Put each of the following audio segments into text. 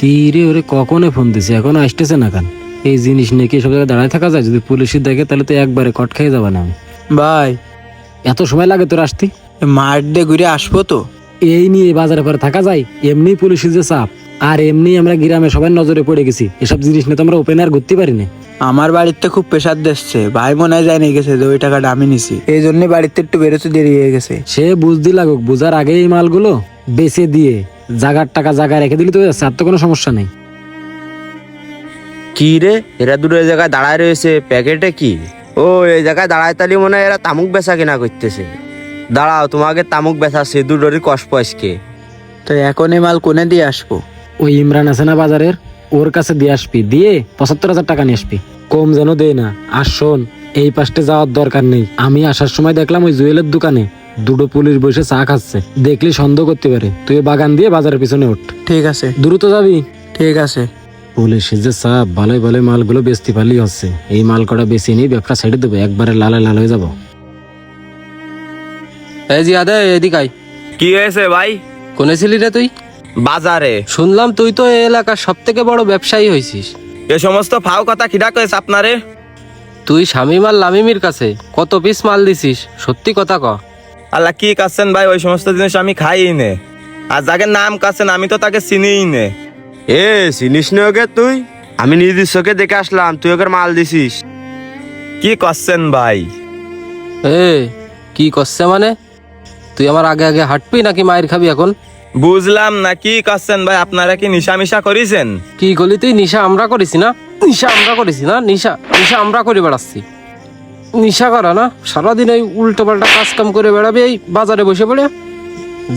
কি রে, ওরে কখনো ফোন দিছে, এখনো আসতেছে না কেন? এই জিনিস নিয়ে কি সব জায়গায় দাঁড়ায় থাকা যায়? যদি পুলিশ দেখে তাহলে তো একবারে কট খেয়ে যাবে না আমি। ভাই এত সময় লাগে তোর আসতে? মাঠ দিয়ে ঘুরে আসবো তো। এই নিয়ে বাজারে পরে থাকা যায়? এমনি পুলিশের যে চাপ, আর এমনি আমরা গ্রামে সবাই নজরে পড়ে গেছি, এসব জিনিস নিয়ে তো আমরা ওপেন আর ঘুরতে পারি না। আমার বাড়িতে খুব প্রেশার দিচ্ছে, ভাই মনে হয় জানিয়ে গেছে যে ওই টাকাটা আমি নিছি, এই জন্য বাড়িতে একটু বেরোতে দেরি হয়ে গেছে। সে বুঝতে লাগুক, বুঝার আগে এই মালগুলো বেচে দিয়ে জাগার টাকা জায়গায় রেখে দিলে তো যাচ্ছে, আর তো কোনো সমস্যা নেই। কি রে, এরা দুটো এই জায়গায় দাঁড়ায় রয়েছে, প্যাকেটে কি? ও, এই জায়গায় দাঁড়ায় তালি মনে হয় এরা তামুক বেচা কিনা করতেছে। দাঁড়াও, তোমাকে তামুক বেচাচ্ছে, দুটোরই কষ পয়সকে। তো এখন এই মাল কোনে দিয়ে আসবো? ওই ইমরান আছে না বাজারের, ওর কাছে দিয়ে আসবি, দিয়ে 75,000 টাকা নিয়ে আসবি, কম যেন দেয় না। আর শোন, এই পাশে যাওয়ার দরকার নেই। আমি আসার সময় দেখলাম ওই জুয়েলের দোকানে দুটো পুলিশ বসে চা খাচ্ছে, দেখলি সন্দেহ করতে পারে। তুই বাগান দিয়ে বাজারের পিছনে ওঠ। ঠিক আছে দ্রুত যাবি। ঠিক আছে। পুলিশের যে চাপ, ভালোই ভালো মালগুলো বেচতে পারলেই হচ্ছে। এই মাল কটা বেশি নিয়ে ব্যবসা ছেড়ে দেবো, একবারে লালে লাল হয়ে যাবো। এই জিয়াদ, এদিক আয়। কি হয়েছে ভাই? কোনে ছিলি রে তুই? বাজারে। শুনলাম তুই তো এই এলাকার সব থেকে বড় ব্যবসায়ী হয়েছিস। এ সমস্ত ফাও কথা খিডা কয়েছে আপনারে? তুই শামিম আর লামিমির কাছে কত পিস মাল দিছিস? সত্যি কথা ক। আল্লাহ, কি কাছেন ভাই, ওই সমস্ত জিনিস আমি খাই নে। আর যাকে নাম কাছেন আমি তো তাকে চিনিই নে। এ চিনিস নে ওকে তুই? আমি নিজের চোখে দেখে আসলাম, তুই ওকে মাল দিছিস। কি করছেন ভাই? এ কি করছে মানে? তুই আমার আগে আগে হাঁটবি নাকি মায়ের খাবি এখন? বুঝলাম না, কি করছেন ভাই? আপনারা কি নিশা মিশা করিছেন? কি করলি তুই? নিশা আমরা করেছি না? নিশা আমরা করেছি না? নিশা নিশা আমরা করে বেড়াচ্ছি। নিশা করা না, সারাদিন এই উল্টো পাল্টা কাজ কাম করে বেড়াবি এই বাজারে বসে পড়ে।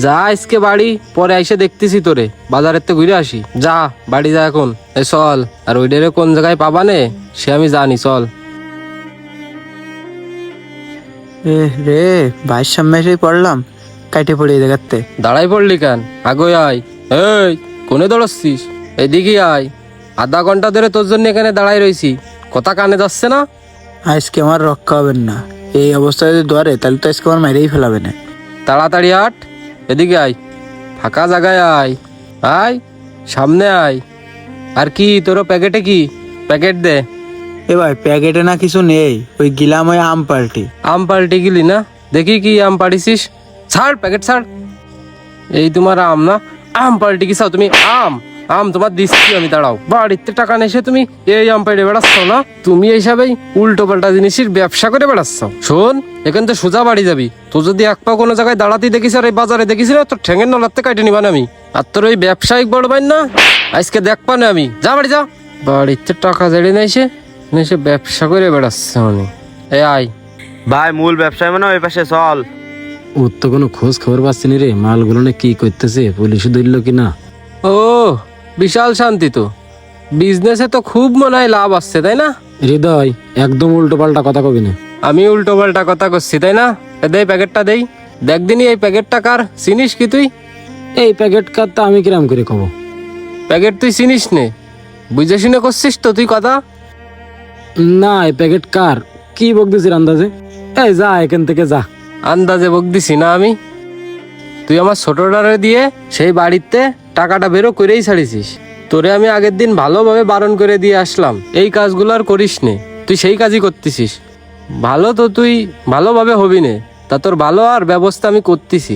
যা আজকে বাড়ি, পরে এসে দেখতেছি তোরে। বাজারের তো ঘুরে আসি, যা বাড়ি যা এখন। এ চল, আর ওইটারে কোন জায়গায় পাবানে সে আমি জানি, চল। এ রে, ভাইয়ের সামনে এসেই পড়লাম, কাইটে পড়ে এই জায়গাতে। দাঁড়াই পড়লি কেন? আগে আয়। এই কোনে দৌড়াচ্ছিস? এদিকে আয়। আধা ঘন্টা ধরে তোর জন্য এখানে দাঁড়াই রয়েছি, কথা কানে যাচ্ছে না? আজকে আমার রক্ষা হবেন না, এই অবস্থায় যদি ধরে তাহলে তো আজকে আমার মেরেই ফেলাবে না। তাড়াতাড়ি আট, এদিকে আয়, ফাঁকা জায়গায় আয়। আয় সামনে আয়। আর কি তোর প্যাকেটে কি? প্যাকেট দে। এ ভাই, প্যাকেটে না কিছু নেই, ওই গিলাম ওই আম পাল্টি। আম পাল্টি গিলি না? দেখি কি আম পাড়িছিস, ছাড় প্যাকেট ছাড়। এই তোমার আম না? আম পাল্টি কি চাও তুমি? আম আম তোমার দিচ্ছি আমি, দাঁড়াও। বাড়িতে টাকা নেই তুমি এই আম পাড়ে বেড়াচ্ছ না? তুমি এইসবেই উল্টো পাল্টা জিনিসের ব্যবসা করে বেড়াচ্ছ। শোন, এখান তো সোজা বাড়ি যাবি। তো যদি এক পা কোনো জায়গায় দাঁড়াতে দেখিস আর এই বাজারে দেখিস না, তোর ঠেঙের নলাতে কাটে নিবা না আমি। আর তোর ওই ব্যবসায়িক বড় বাইন না, আজকে দেখ পানে আমি। যা বাড়ি যা। বাড়িতে টাকা জেড়ে নেই সে ব্যবসা করে বেড়াচ্ছে মানে। এ আয়। ভাই, মূল ব্যবসায় মানে ওই পাশে চল। ওর তো কোনো খোঁজ খবর পাচ্ছি নি রে, মালগুলো নিয়ে কি করতেছে, পুলিশে ধরলো কি না। ও, বিশাল শান্তি তো। বিজনেসে তো খুব মনে হয় লাভ আসছে, তাই না? হৃদয়, একদম উল্টো পাল্টা কথা কবি না। আমি উল্টো পাল্টা কথা করছি তাই না? দেই প্যাকেটটা দেই। দেখ দিনি এই প্যাকেটটা কার, চিনিস কি তুই? এই প্যাকেট কার্ডটা আমি কিরাম করে কব? প্যাকেট তুই চিনিস নে, বুঝে শুনে করছিস তো তুই কথা? না, এই প্যাকেট কার? কি বকতেছিস আন্দাজে? এই যা এখান থেকে যা। আন্দাজে বক দিছি না আমি? তুই আমার ছোটটারে দিয়ে সেই বাড়িতে টাকাটা বেরো করেই ছাড়িছিস। তোরে আমি আগের দিন ভালোভাবে বারণ করে দিয়ে আসলাম, এই কাজগুলো আর করিস নে। তুই সেই কাজই করতেছিস। ভালো তো তুই ভালোভাবে হবি নে, তা তোর ভালো আর ব্যবস্থা আমি করতেছি।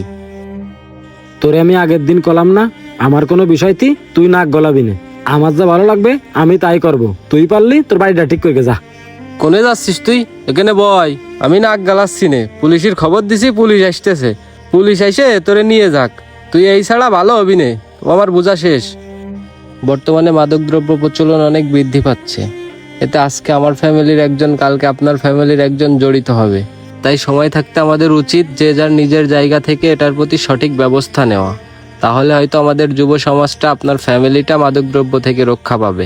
তোরে আমি আগের দিন কলাম না, আমার কোনো বিষয় তুই নাক গলাবি না। আমার যা ভালো লাগবে আমি তাই করব। তুই পারলি তোর বাড়িটা ঠিক করে যা। কোনে যাচ্ছিস তুই? এখানে বয়, আমি নাক গালাচ্ছি নে। পুলিশের খবর দিছি, পুলিশ আসতেছে। পুলিশ এসে তোরে নিয়ে যাক। তুই এই ছাড়া ভালো হবি নে, আমার বোঝা শেষ। বর্তমানে মাদকদ্রব্য প্রচলন অনেক বৃদ্ধি পাচ্ছে। এতে আজকে আমার ফ্যামিলির একজন, কালকে আপনার ফ্যামিলির একজন জড়িত হবে। তাই সময় থাকতে আমাদের উচিত যে যার নিজের জায়গা থেকে এটার প্রতি সঠিক ব্যবস্থা নেওয়া। তাহলে হয়তো আমাদের যুব সমাজটা, আপনার ফ্যামিলিটা মাদকদ্রব্য থেকে রক্ষা পাবে।